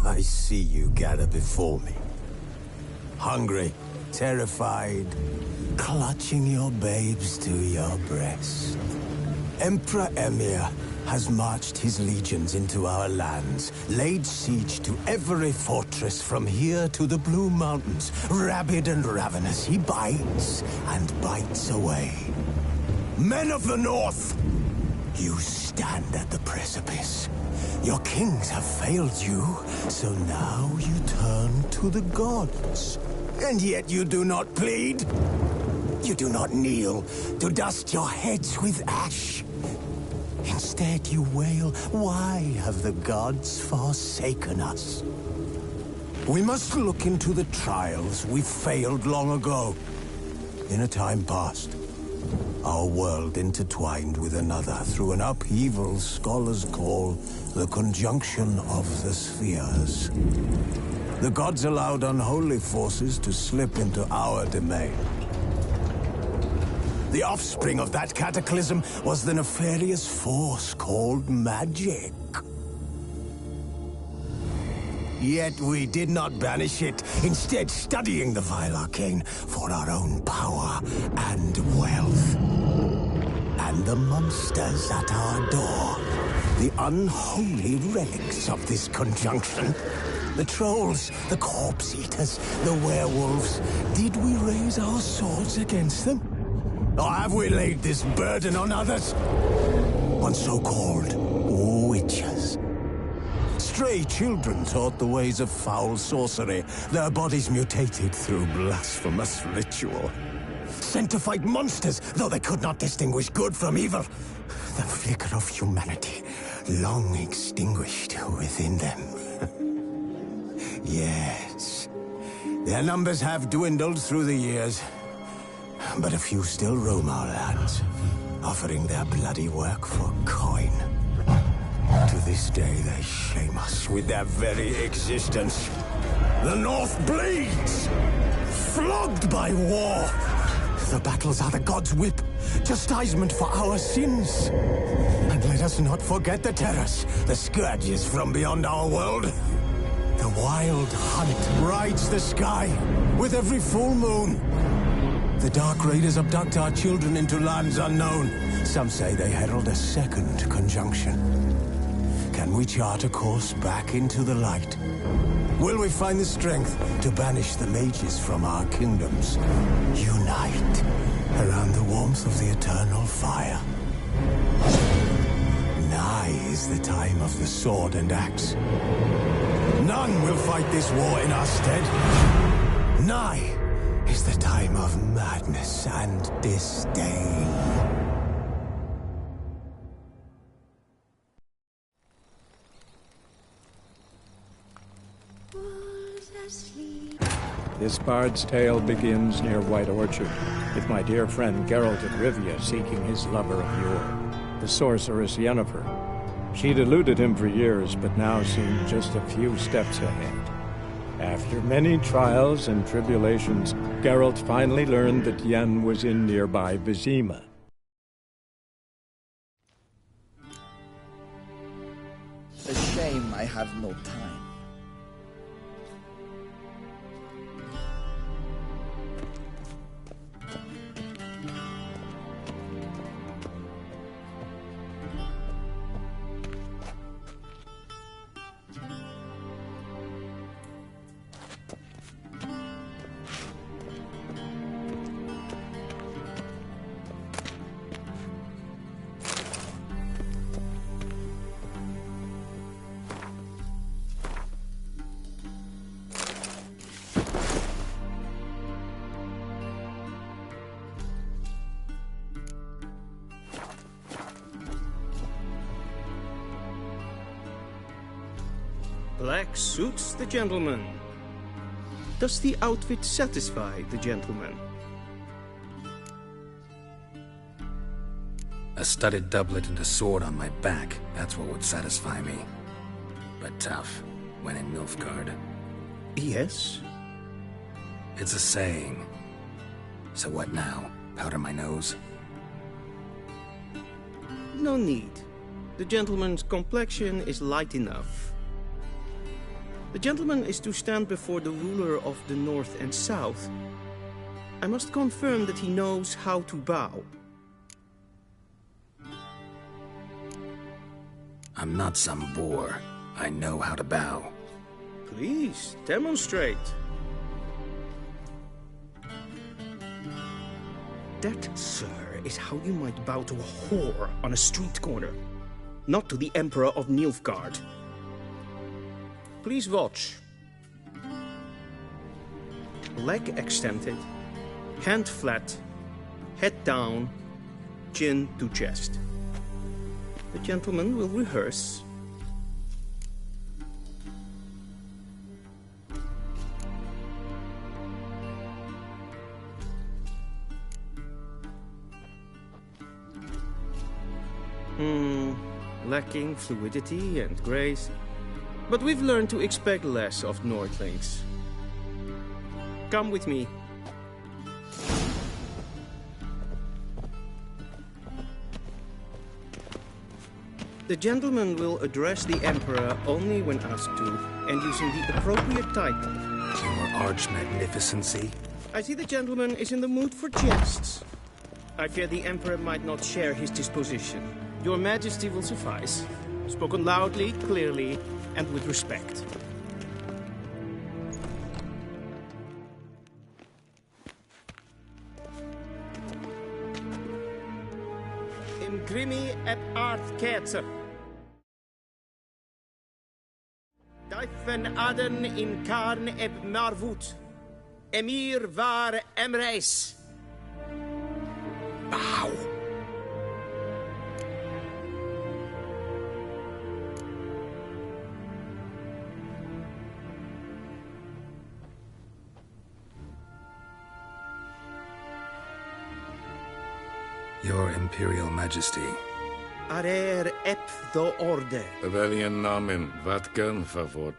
I see you gather before me. Hungry, terrified, clutching your babes to your breast. Emperor Emir has marched his legions into our lands, laid siege to every fortress from here to the Blue Mountains. Rabid and ravenous, he bites and bites away. Men of the North, you stand at the precipice. Your kings have failed you, so now you turn to the gods. And yet you do not plead. You do not kneel to dust your heads with ash. Instead you wail, why have the gods forsaken us? We must look into the trials we failed long ago. In a time past, our world intertwined with another through an upheaval scholars call the conjunction of the spheres. The gods allowed unholy forces to slip into our domain. The offspring of that cataclysm was the nefarious force called magic. Yet we did not banish it, instead studying the vile arcane for our own power and wealth. And the monsters at our door, the unholy relics of this conjunction. The trolls, the corpse-eaters, the werewolves. Did we raise our swords against them? Or have we laid this burden on others? On so-called witches. Stray children taught the ways of foul sorcery, their bodies mutated through blasphemous ritual. Sent to fight monsters, though they could not distinguish good from evil. The flicker of humanity, long extinguished within them. Yes, their numbers have dwindled through the years. But a few still roam our lands, offering their bloody work for coin. To this day, they shame us with their very existence. The North bleeds, flogged by war. The battles are the gods' whip, chastisement for our sins. And let us not forget the terrors, the scourges from beyond our world. The wild hunt rides the sky with every full moon. The Dark Raiders abduct our children into lands unknown. Some say they herald a second conjunction. Can we chart a course back into the light? Will we find the strength to banish the mages from our kingdoms? Unite around the warmth of the eternal fire. Nigh is the time of the sword and axe. None will fight this war in our stead. Nigh is the time of madness and disdain. This bard's tale begins near White Orchard, with my dear friend Geralt of Rivia seeking his lover of yore, the sorceress Yennefer. She'd eluded him for years, but now seemed just a few steps ahead. After many trials and tribulations, Geralt finally learned that Yen was in nearby Wyzima. A shame I have no time. Black suits the gentleman. Does the outfit satisfy the gentleman? A studded doublet and a sword on my back, that's what would satisfy me. But tough, when in Nilfgaard. Yes. It's a saying. So what now? Powder my nose? No need. The gentleman's complexion is light enough. The gentleman is to stand before the ruler of the North and South. I must confirm that he knows how to bow. I'm not some boor. I know how to bow. Please, demonstrate. That, sir, is how you might bow to a whore on a street corner, not to the Emperor of Nilfgaard. Please watch. Leg extended, hand flat, head down, chin to chest. The gentleman will rehearse. Lacking fluidity and grace. But we've learned to expect less of Nordlings. Come with me. The gentleman will address the Emperor only when asked to, and using the appropriate title. Your Arch-Magnificency? I see the gentleman is in the mood for jests. I fear the Emperor might not share his disposition. Your Majesty will suffice. Spoken loudly, clearly, and with respect. Imprimi et art ketzer. Dijfen aden in karn eb marvoet. Emir var emreis. Bow! Your Imperial Majesty. Arer ep do orde. Weljen namen, wat kan favort?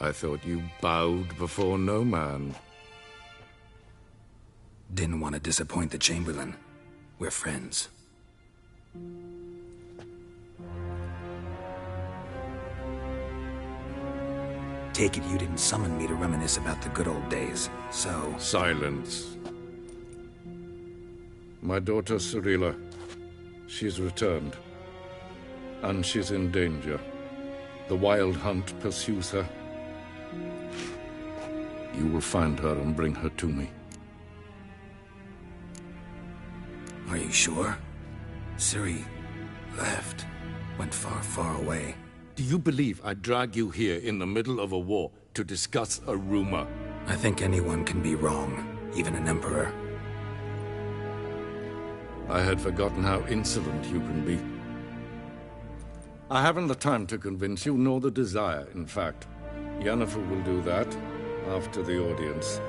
I thought you bowed before no man. Didn't want to disappoint the Chamberlain. We're friends. Take it you didn't summon me to reminisce about the good old days, so... Silence. My daughter Cirilla, she's returned. And she's in danger. The Wild Hunt pursues her. You will find her and bring her to me. Are you sure? Ciri left. Went far, far away. Do you believe I'd drag you here in the middle of a war to discuss a rumor? I think anyone can be wrong, even an emperor. I had forgotten how insolent you can be. I haven't the time to convince you, nor the desire, in fact. Yennefer will do that after the audience.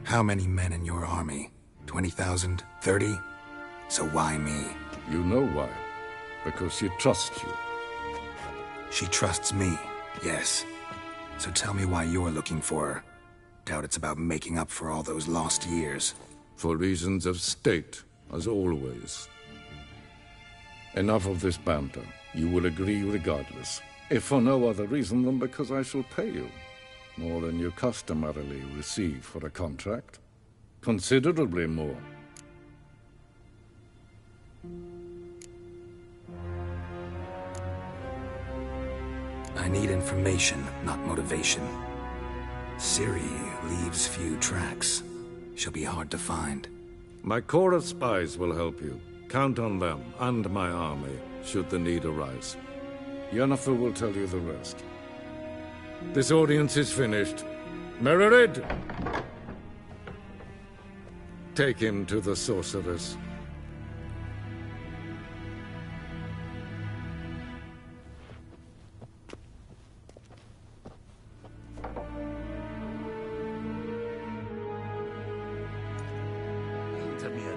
How many men in your army? 20,000? 30? So why me? You know why. Because she trusts you. She trusts me, yes. So tell me why you're looking for her. Doubt it's about making up for all those lost years. For reasons of state, as always. Enough of this banter. You will agree regardless. If for no other reason than because I shall pay you. More than you customarily receive for a contract. Considerably more. I need information, not motivation. Ciri leaves few tracks. She'll be hard to find. My corps of spies will help you. Count on them, and my army, should the need arise. Yennefer will tell you the rest. This audience is finished. Mererid! Take him to the sorceress.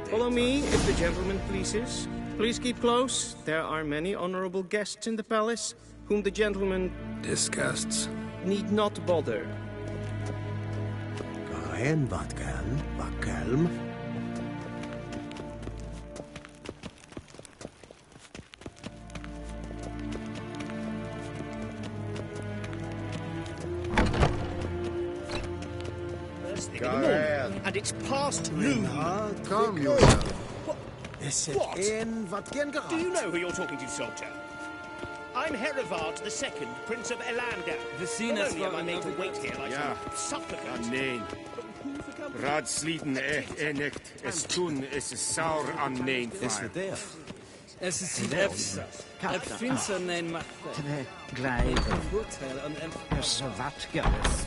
Follow me, if the gentleman pleases. Please keep close. There are many honorable guests in the palace, whom the gentleman Disgusts. need not bother. En wat kalm. First thing in the morning, and it's past noon. Calm yourself. What? Do you know who you're talking to, soldier? I'm Herivard II, Prince of Elanda. Not only am I made to wait here like some supplicant. Nee. Raadsliden nicht. Es tun, es ist sauer an nein. Es is het vindt zijn een macht. Voordeel en zwartgeres.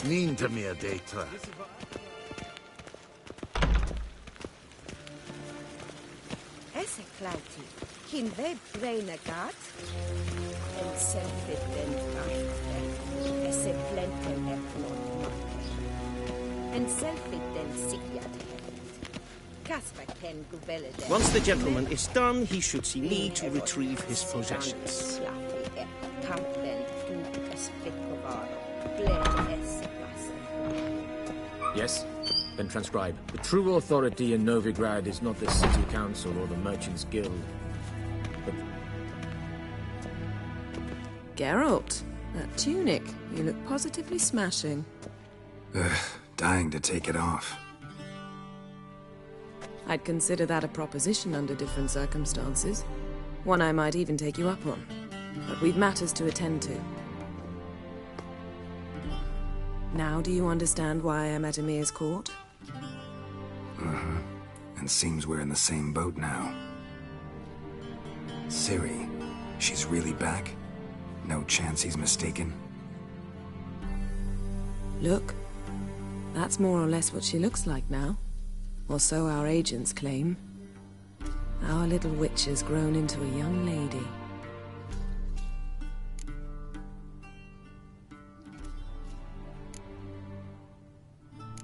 Niente meer data. Esse klauti, kin we brain gat, en selfit den macht, esse plenten epnon macht, en selfit den sikiat Kasper ken gubelle den. Once the gentleman is done, he should see me to retrieve his possessions. Yes? Then transcribe. The true authority in Novigrad is not the city council or the merchants' guild, but... Geralt, that tunic. You look positively smashing. Dying to take it off. I'd consider that a proposition under different circumstances. One I might even take you up on. But we've matters to attend to. Now do you understand why I'm at Emir's court? And seems we're in the same boat now. Ciri, she's really back? No chance he's mistaken? Look, that's more or less what she looks like now. Or so our agents claim. Our little witch has grown into a young lady.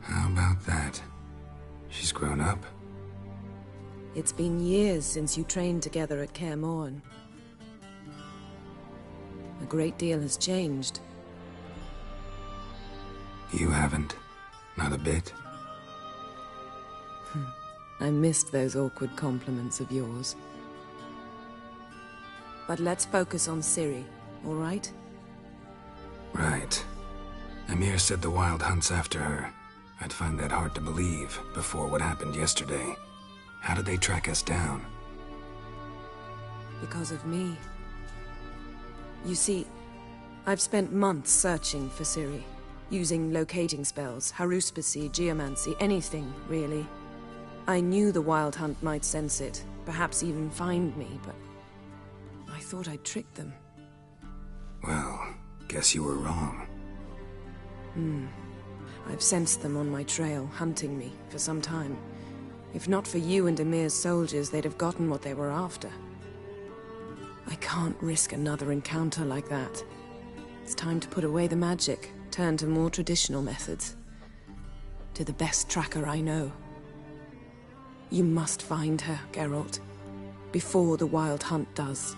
How about that? She's grown up? It's been years since you trained together at Kaer Morhen. A great deal has changed. You haven't. Not a bit. I missed those awkward compliments of yours. But let's focus on Ciri, all right? Right. Emir said the Wild Hunt's after her. I'd find that hard to believe before what happened yesterday. How did they track us down? Because of me. You see, I've spent months searching for Ciri, using locating spells, haruspicy, geomancy, anything, really. I knew the Wild Hunt might sense it, perhaps even find me, but I thought I'd tricked them. Well, guess you were wrong. I've sensed them on my trail, hunting me, for some time. If not for you and Emir's soldiers, they'd have gotten what they were after. I can't risk another encounter like that. It's time to put away the magic, turn to more traditional methods. To the best tracker I know. You must find her, Geralt, before the Wild Hunt does.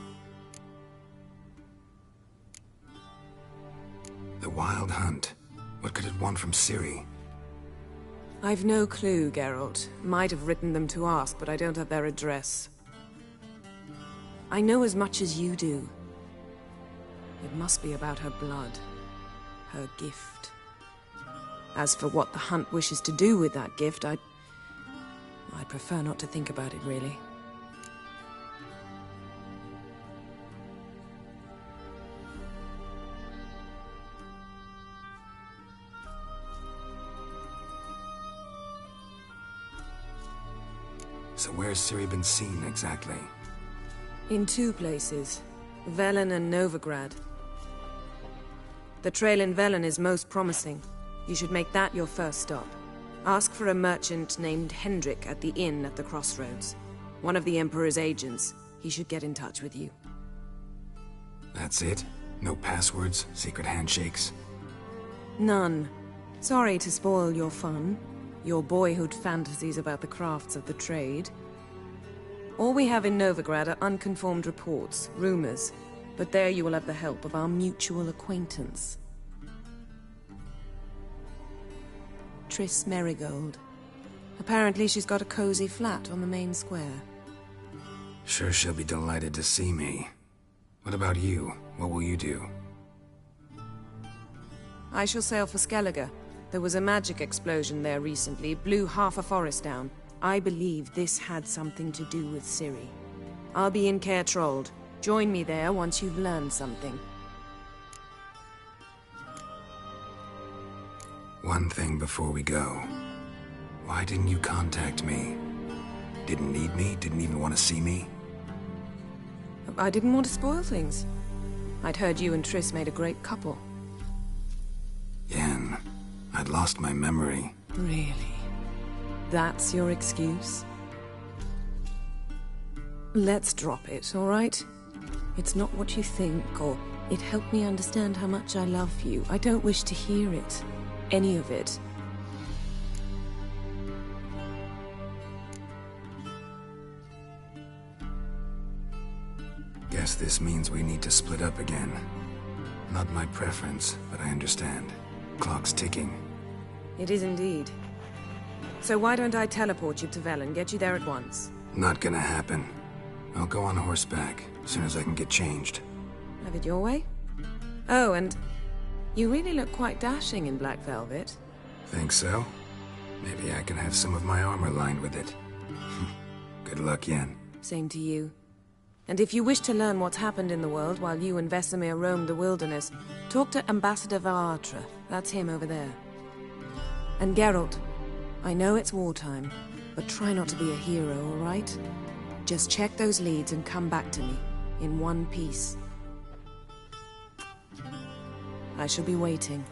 The Wild Hunt? What could it want from Ciri? I've no clue, Geralt. Might have written them to ask, but I don't have their address. I know as much as you do. It must be about her blood. Her gift. As for what the Hunt wishes to do with that gift, I'd prefer not to think about it, really. So where's Ciri been seen, exactly? In two places. Velen and Novigrad. The trail in Velen is most promising. You should make that your first stop. Ask for a merchant named Hendrik at the inn at the crossroads. One of the Emperor's agents. He should get in touch with you. That's it? No passwords? Secret handshakes? None. Sorry to spoil your fun. Your boyhood fantasies about the crafts of the trade. All we have in Novigrad are unconfirmed reports, rumors. But there you will have the help of our mutual acquaintance. Triss Merigold. Apparently she's got a cozy flat on the main square. Sure she'll be delighted to see me. What about you? What will you do? I shall sail for Skellige. There was a magic explosion there recently, blew half a forest down. I believe this had something to do with Ciri. I'll be in Caer Trold. Join me there once you've learned something. One thing before we go. Why didn't you contact me? Didn't need me? Didn't even want to see me? I didn't want to spoil things. I'd heard you and Triss made a great couple. Yen, I'd lost my memory. Really? That's your excuse? Let's drop it, all right? It's not what you think, or it helped me understand how much I love you. I don't wish to hear it. Any of it. Guess this means we need to split up again. Not my preference, but I understand. Clock's ticking. It is indeed. So why don't I teleport you to Vel and get you there at once? Not gonna happen. I'll go on horseback, as soon as I can get changed. Have it your way? Oh, and you really look quite dashing in black velvet. Think so? Maybe I can have some of my armor lined with it. Good luck, Yen. Same to you. And if you wish to learn what's happened in the world while you and Vesemir roamed the wilderness, talk to Ambassador Varatra. That's him over there. And Geralt, I know it's wartime, but try not to be a hero, all right? Just check those leads and come back to me, in one piece. I shall be waiting.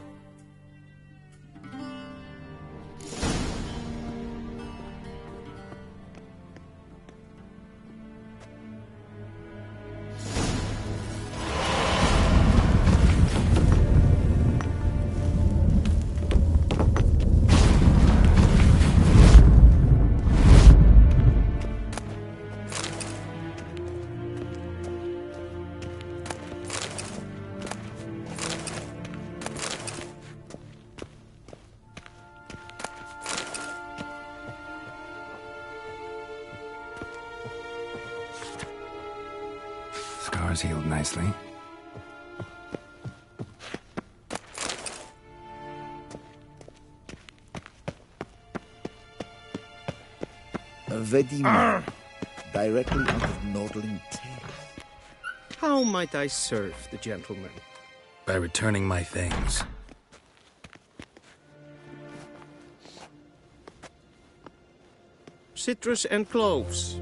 Scars healed nicely. Wyzima, directly out of Nordling Tale. How might I serve the gentleman? By returning my things. Citrus and cloves.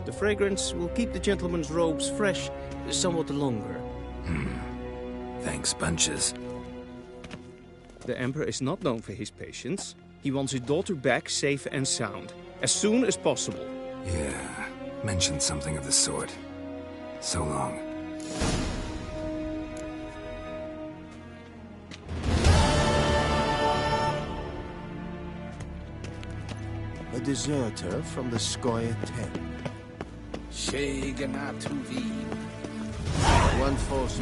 The fragrance will keep the gentleman's robes fresh somewhat longer. Thanks, bunches. The Emperor is not known for his patience. He wants his daughter back safe and sound, as soon as possible. Yeah, mentioned something of the sort. So long. A deserter from the Skoye tent. One force.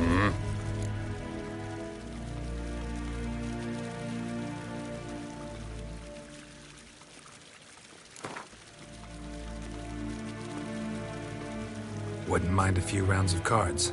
Wouldn't mind a few rounds of cards.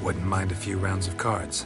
Wouldn't mind a few rounds of cards.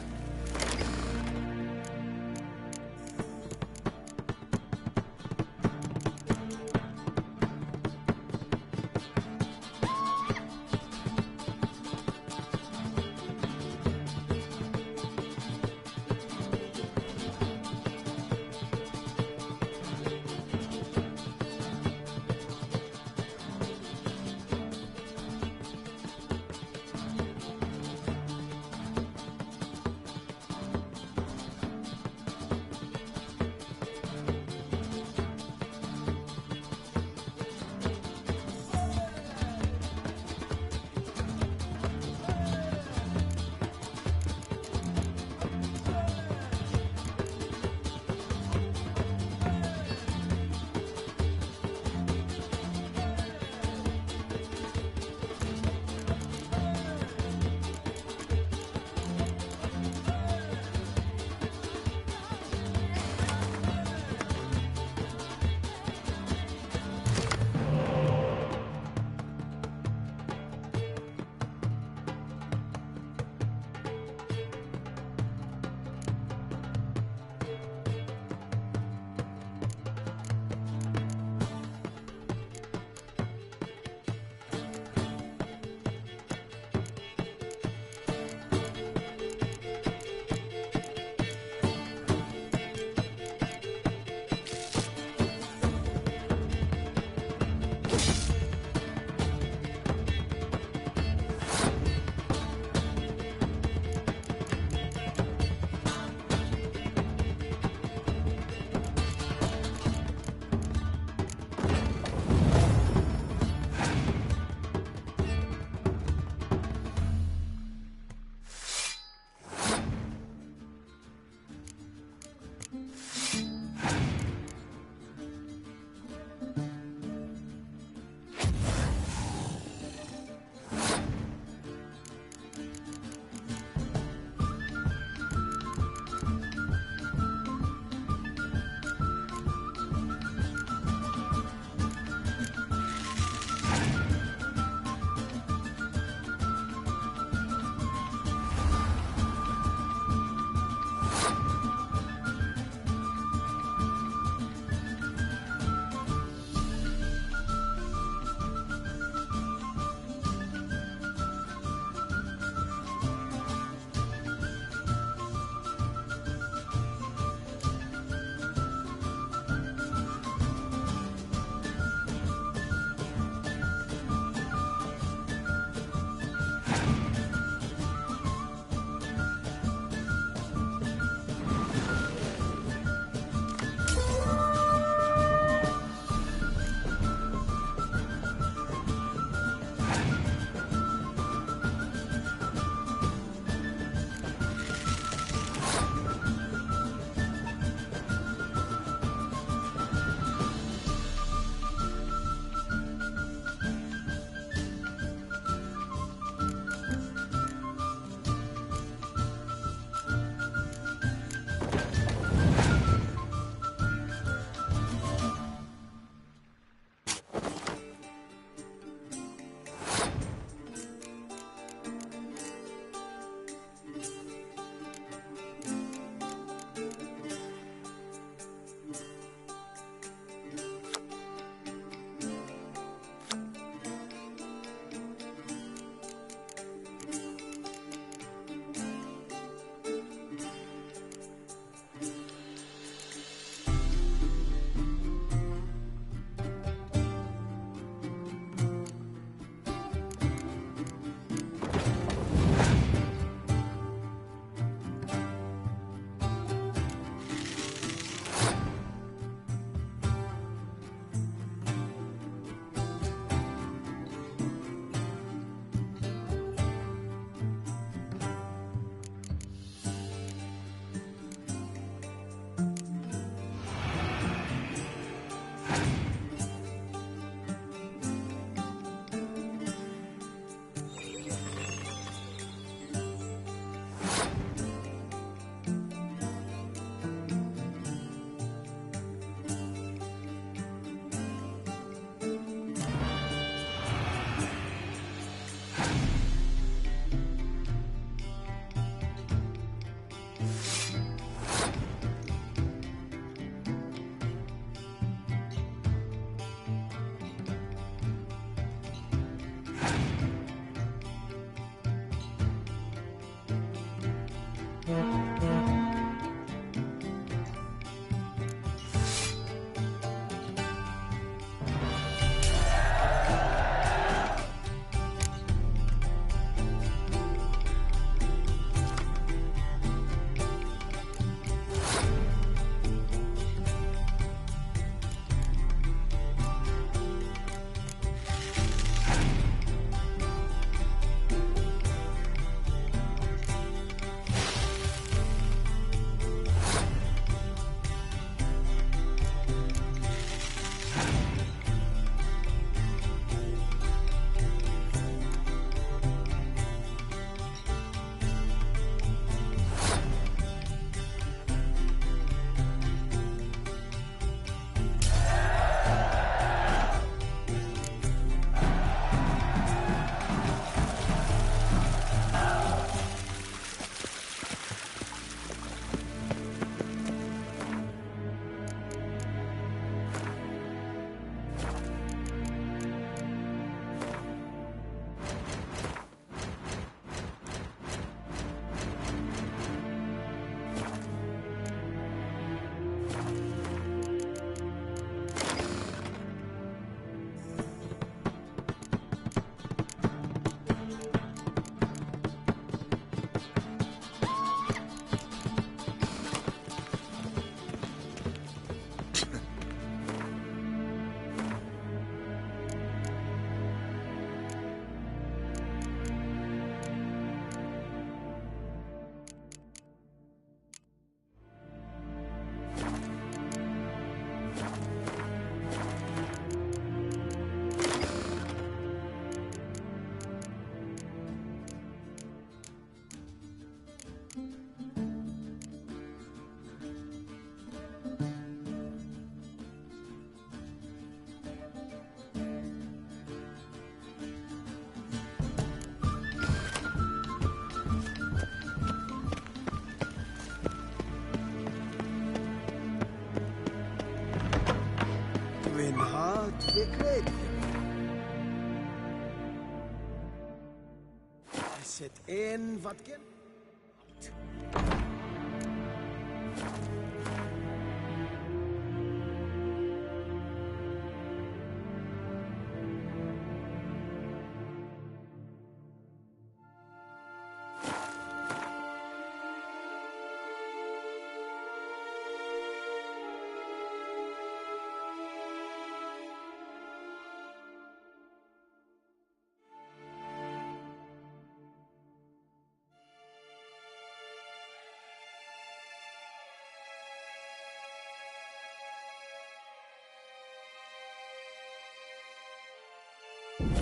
Zet in wat ken.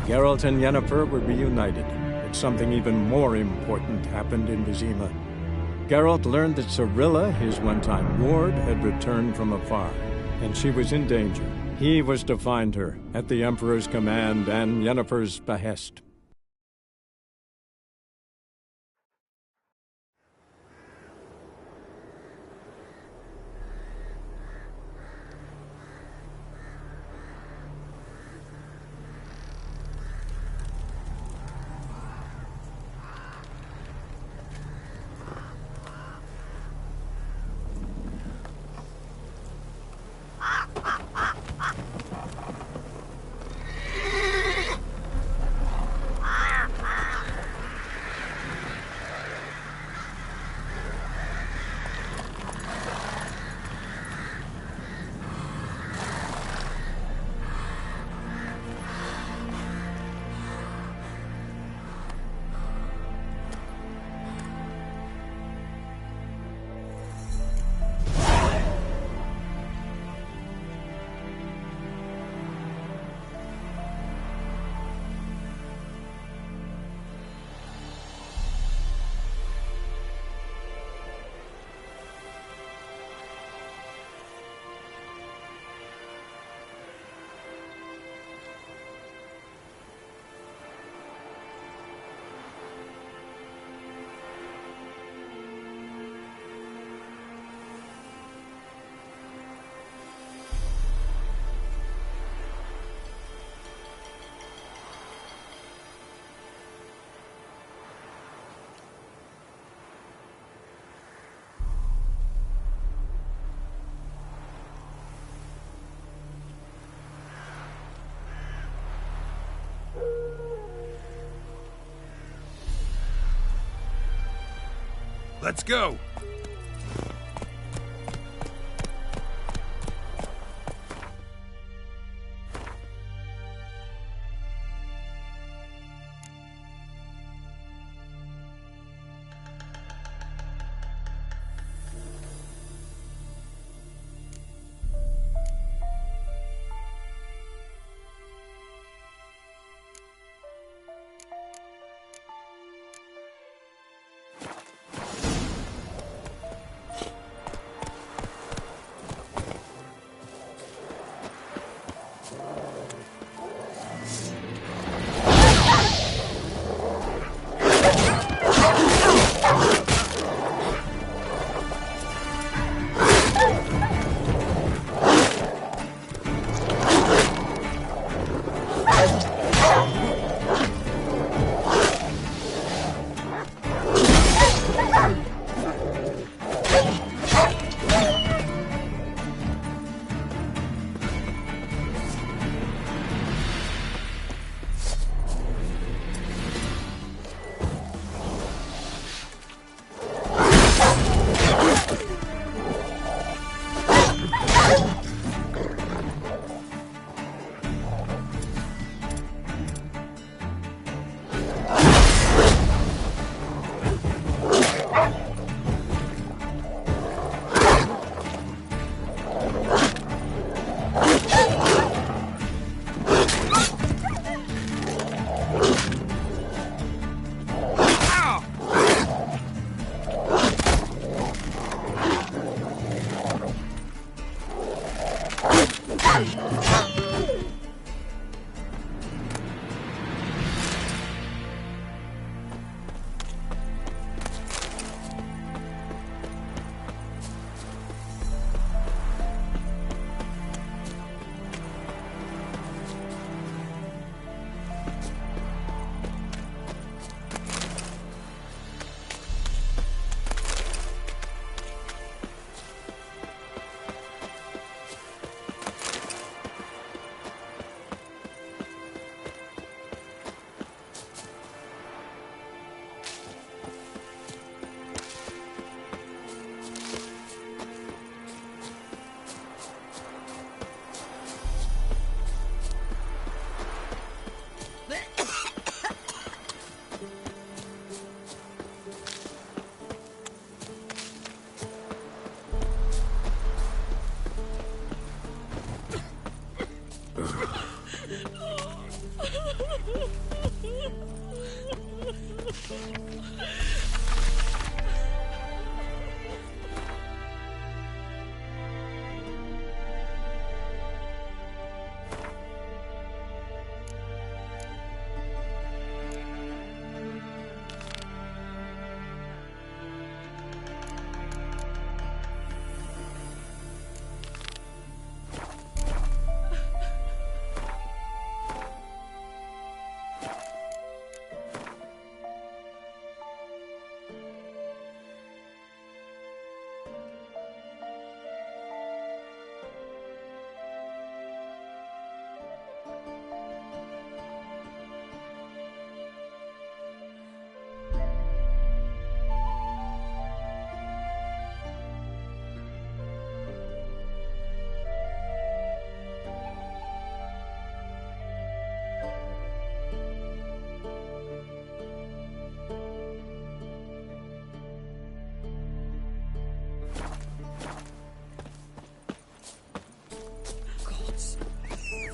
Geralt and Yennefer were reunited, but something even more important happened in Wyzima. Geralt learned that Cirilla, his one-time ward, had returned from afar, and she was in danger. He was to find her, at the Emperor's command and Yennefer's behest. Let's go!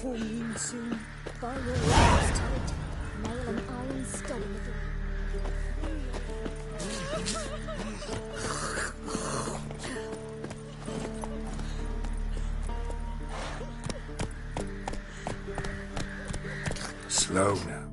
Full moon soon. By your orders, turret. Nail an iron stone with it. Slow now.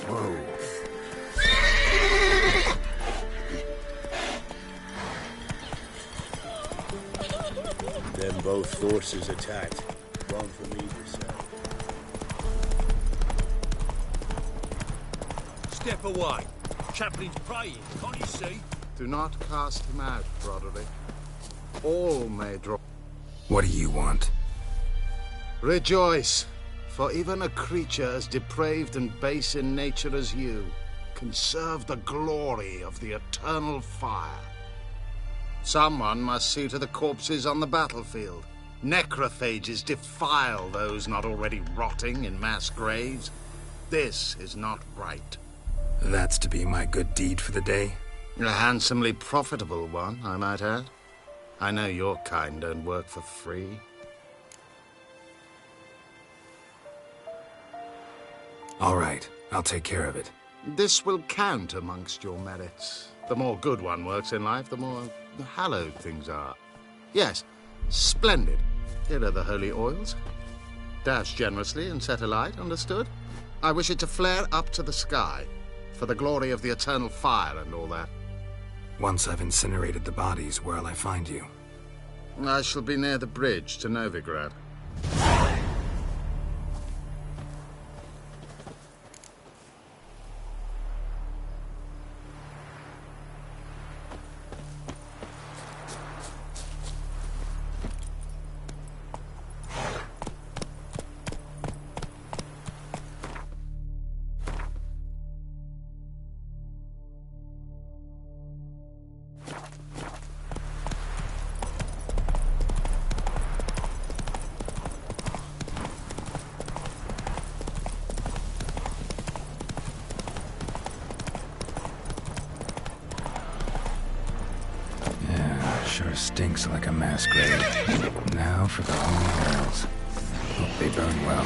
Whoa. Then both forces attacked. One from either side. Step away. Chaplain's praying, can't you see? Do not cast him out, Broderick. All may draw. What do you want? Rejoice, for even a creature as depraved and base in nature as you can serve the glory of the eternal fire. Someone must see to the corpses on the battlefield. Necrophages defile those not already rotting in mass graves. This is not right. That's to be my good deed for the day? A handsomely profitable one, I might add. I know your kind don't work for free. All right, I'll take care of it. This will count amongst your merits. The more good one works in life, the more hallowed things are. Yes, splendid. Here are the holy oils. Dash generously and set alight, understood? I wish it to flare up to the sky, for the glory of the eternal fire and all that. Once I've incinerated the bodies, where'll I find you? I shall be near the bridge to Novigrad. Sure stinks like a mass grave. Now for the holy oils. Hope they burn well.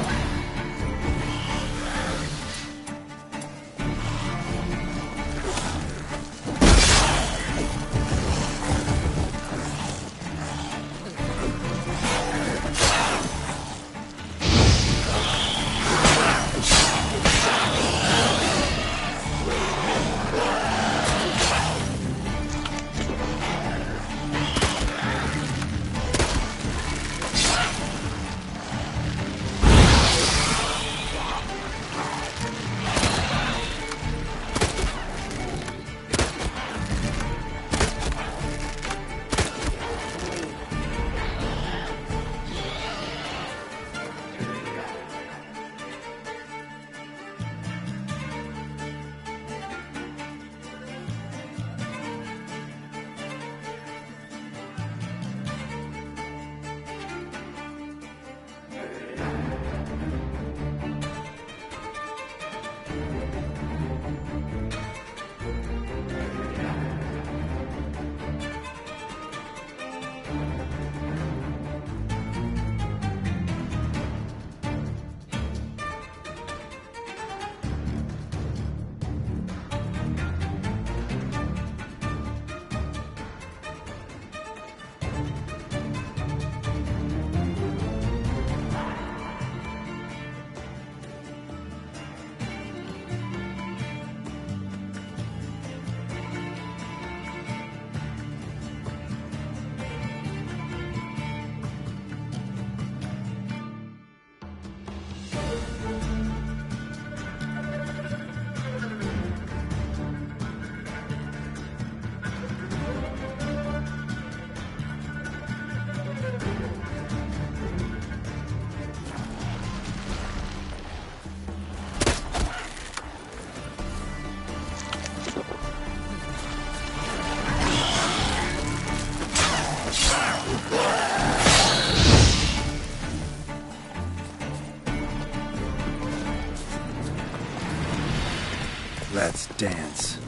Let's dance.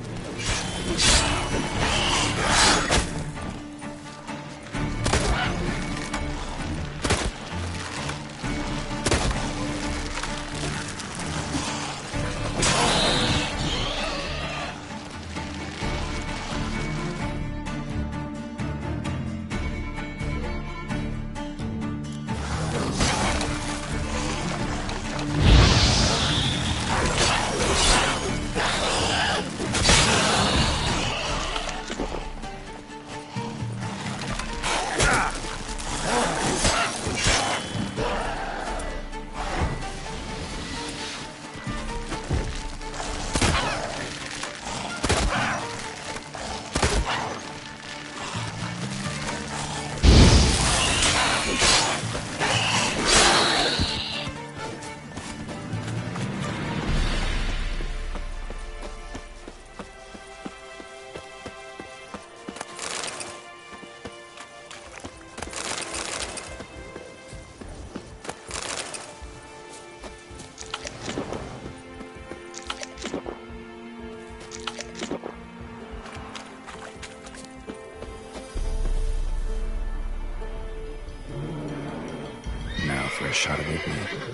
for a shot of Igni.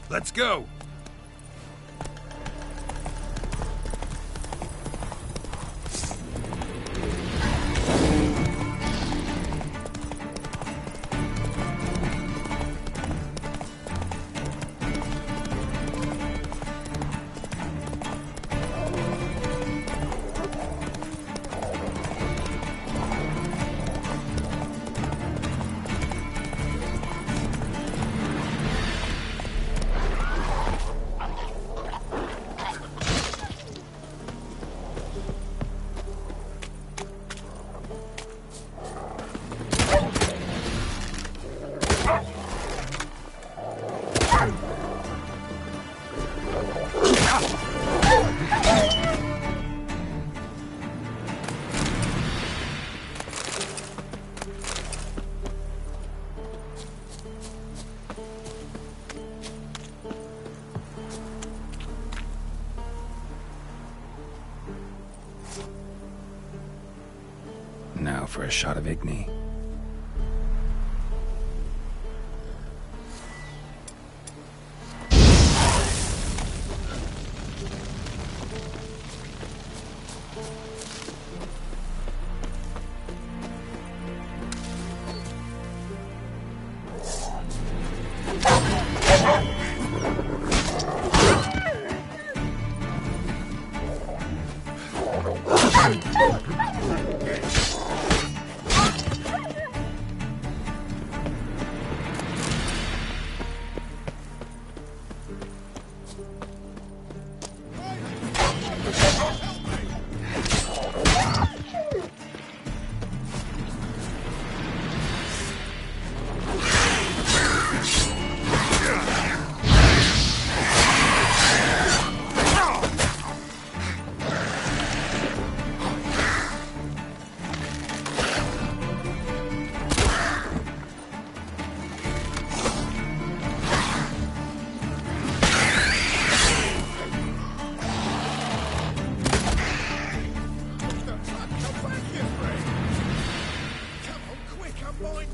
Let's go! Now for a shot of Igni.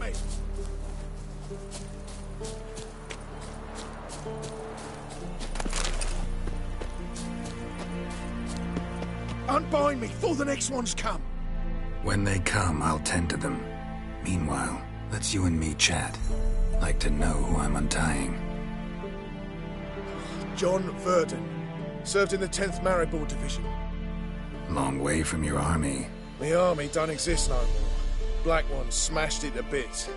Unbind me! Unbind me before the next ones come! When they come, I'll tend to them. Meanwhile, let's you and me chat. Like to know who I'm untying. John Verdon. Served in the 10th Maribor Division. Long way from your army. The army don't exist no more. Black Ones smashed it to bits.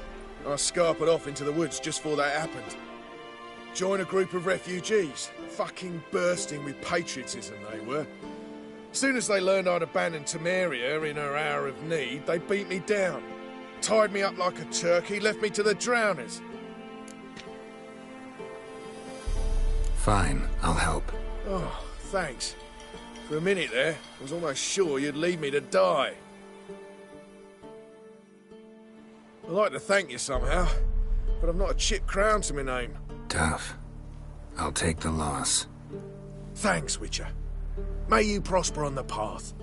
I scarpered off into the woods just before that happened. Joined a group of refugees. Fucking bursting with patriotism they were. As soon as they learned I'd abandoned Temeria in her hour of need, they beat me down. Tied me up like a turkey, left me to the drowners. Fine, I'll help. Oh, thanks. For a minute there, I was almost sure you'd leave me to die. I'd like to thank you somehow, but I've not a chip crown to my name. Tough. I'll take the loss. Thanks, Witcher. May you prosper on the path.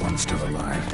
One's still alive.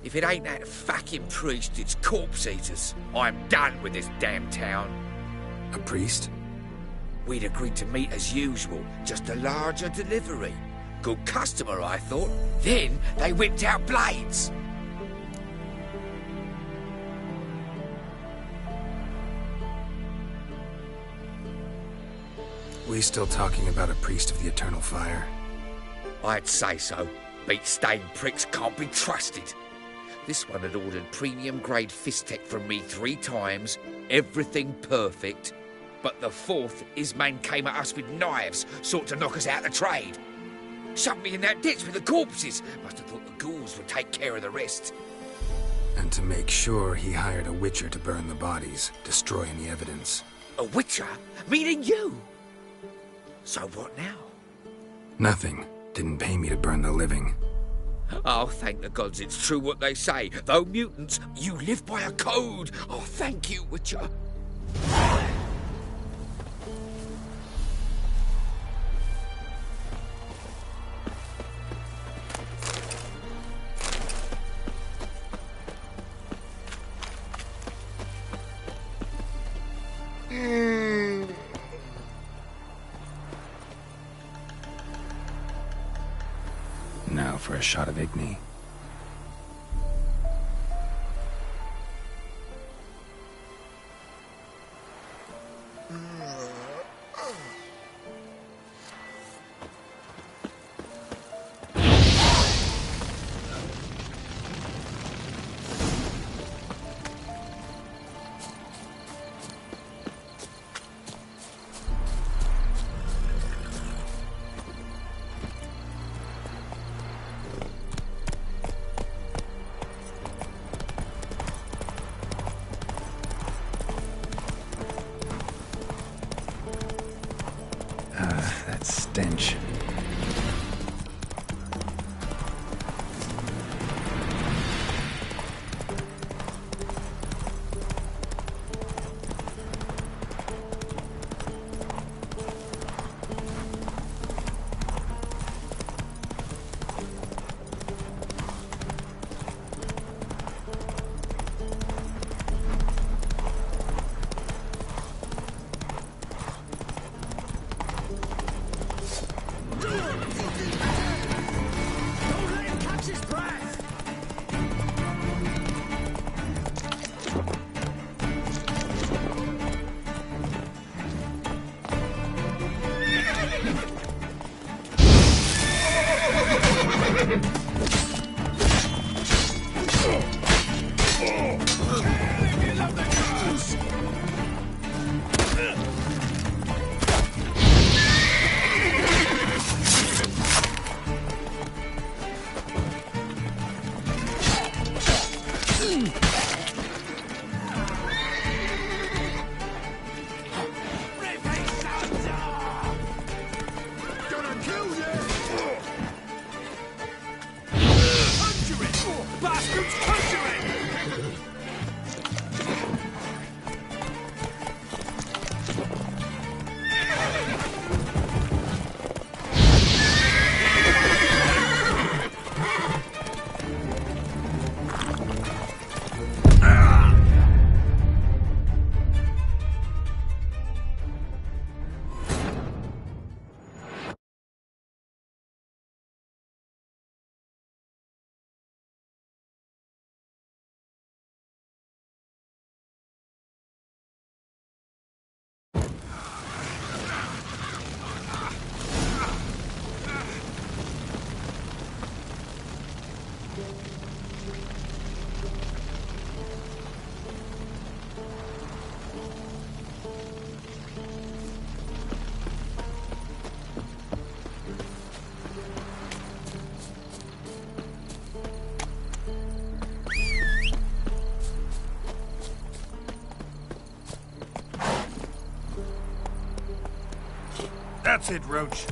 If it ain't that fucking priest, it's corpse eaters. I'm done with this damn town. A priest? We'd agreed to meet as usual, just a larger delivery. Good customer, I thought. Then they whipped out blades. We still talking about a priest of the Eternal Fire? I'd say so. Beat-stained pricks can't be trusted. This one had ordered premium-grade fist tech from me 3 times, everything perfect. But the 4th, his man came at us with knives, sought to knock us out of trade. Shoved me in that ditch with the corpses. Must have thought the ghouls would take care of the rest. And to make sure, he hired a witcher to burn the bodies, destroy any evidence. A witcher? Meaning you? So what now? Nothing. Didn't pay me to burn the living. Oh, thank the gods it's true what they say. Though mutants, you live by a code. Oh, thank you, Witcher. Now for a shot of Igni. That stench. That's it, Roach.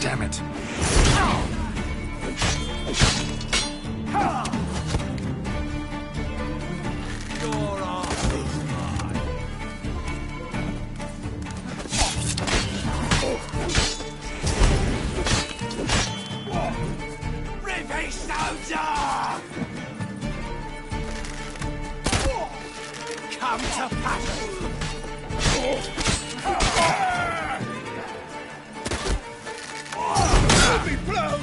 Damn it. Come to pass. Be blown!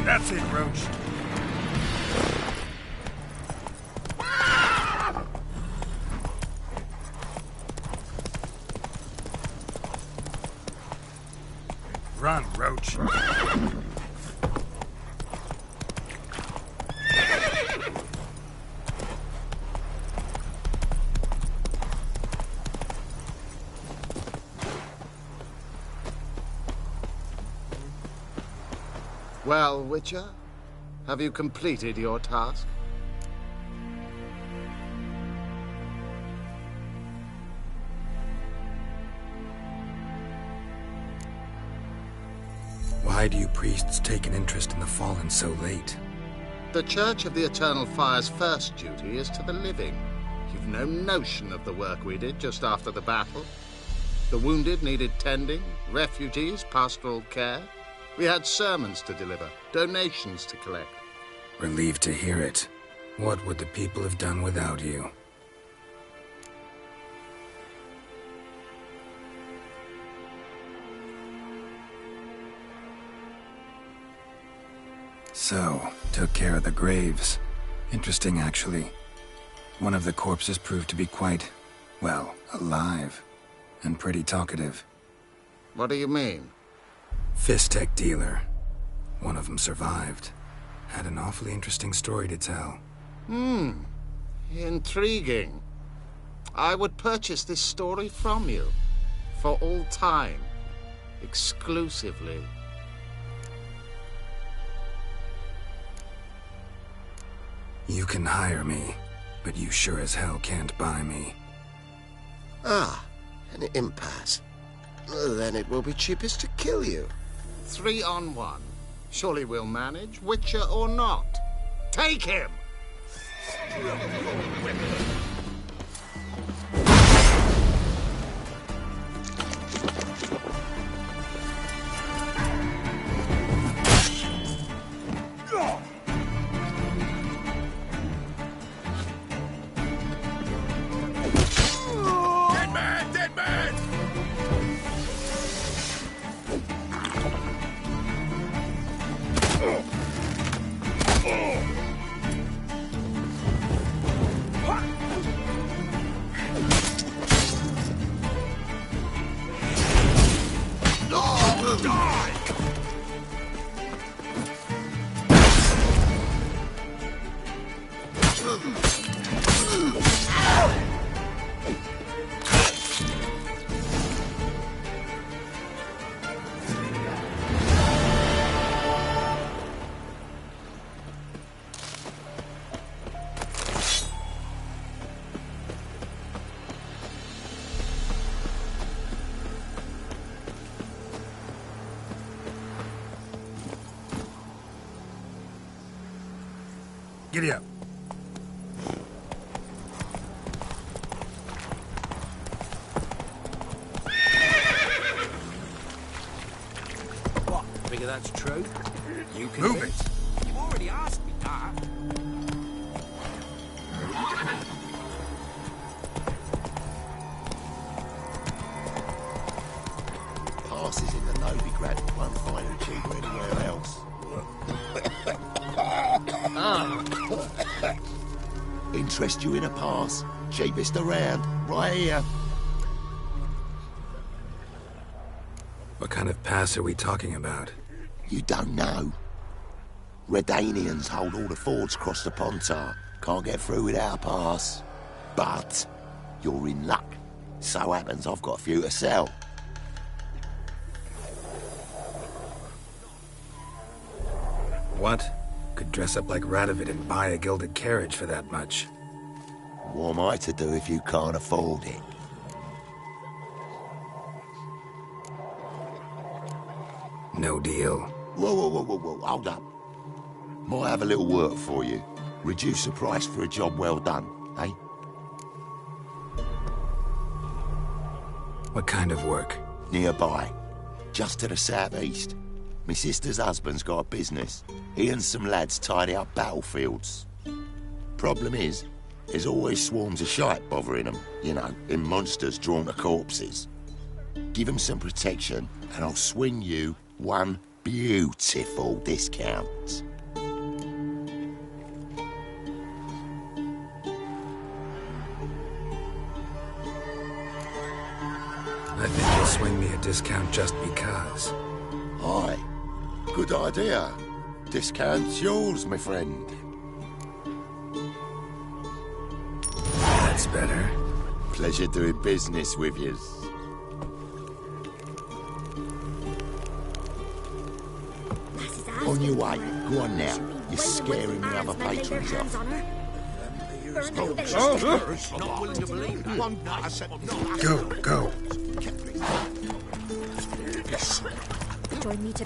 That's it, Roach. Run, Roach. Well, Witcher, Have you completed your task? Why do you priests take an interest in the fallen so late? The Church of the Eternal Fire's first duty is to the living. You've no notion of the work we did just after the battle. The wounded needed tending, refugees, pastoral care. We had sermons to deliver, donations to collect. Relieved to hear it. What would the people have done without you? So, took care of the graves. Interesting, actually. One of the corpses proved to be quite, well, alive. And pretty talkative. What do you mean? Fistech dealer. One of them survived. Had an awfully interesting story to tell. Intriguing. I would purchase this story from you. For all time. Exclusively. You can hire me, but you sure as hell can't buy me. Ah, an impasse. Then it will be cheapest to kill you. 3 on 1. Surely we'll manage, Witcher or not. Take him! Giddy up. What? Figure that's true? You can Move it. You've already asked me that. Passes in the Novigrad won't find them cheaper anywhere else. Interest you in a pass? Cheapest around, right here. What kind of pass are we talking about? You don't know. Redanians hold all the fords across the Pontar. Can't get through without a pass. But you're in luck. So happens I've got a few to sell. What? Could dress up like Radovid and buy a gilded carriage for that much. What am I to do if you can't afford it? No deal. Whoa, hold up. Might have a little work for you. Reduce the price for a job well done, eh? What kind of work? Nearby. Just to the southeast. My sister's husband's got a business. He and some lads tidy up battlefields. Problem is, there's always swarms of shite bothering them. You know, them monsters drawn to corpses. Give them some protection, and I'll swing you one beautiful discount. I think you'll swing me a discount just because. Aye. Good idea. Discount's yours, my friend. That's better. Pleasure doing business with you. On your way. Go on now. You're scaring the other patrons off. Not willing to believe that. One pass. Go. Join me to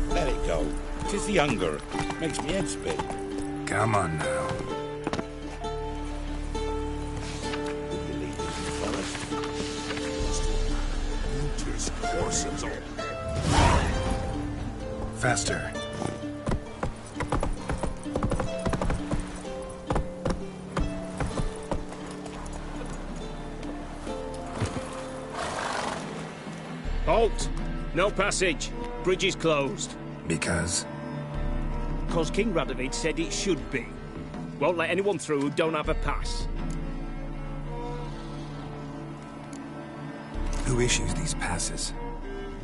Let it go. 'Tis the hunger. Makes me head spin. Come on now. Faster. Halt! No passage. Bridge is closed. Because? Because King Radovid said it should be. Won't let anyone through who don't have a pass. Who issues these passes?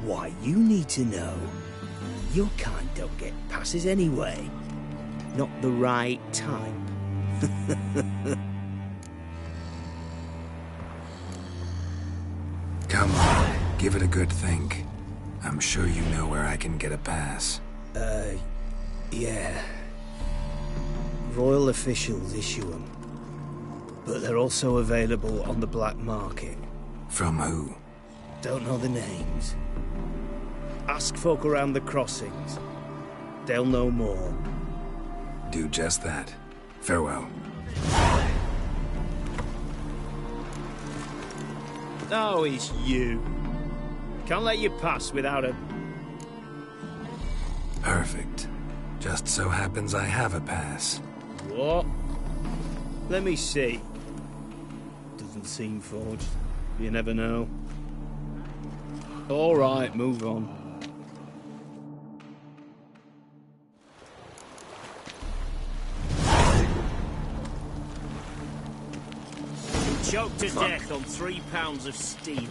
Why, you need to know. Your kind don't get passes anyway. Not the right type. Come on, give it a good think. I'm sure you know where I can get a pass. Yeah. Royal officials issue them. But they're also available on the black market. From who? Don't know the names. Ask folk around the crossings. They'll know more. Do just that. Farewell. Oh, it's you. Can't let you pass without a... Perfect. Just so happens I have a pass. What? Let me see. Doesn't seem forged. You never know. All right, move on. Choked to death on 3 pounds of steel.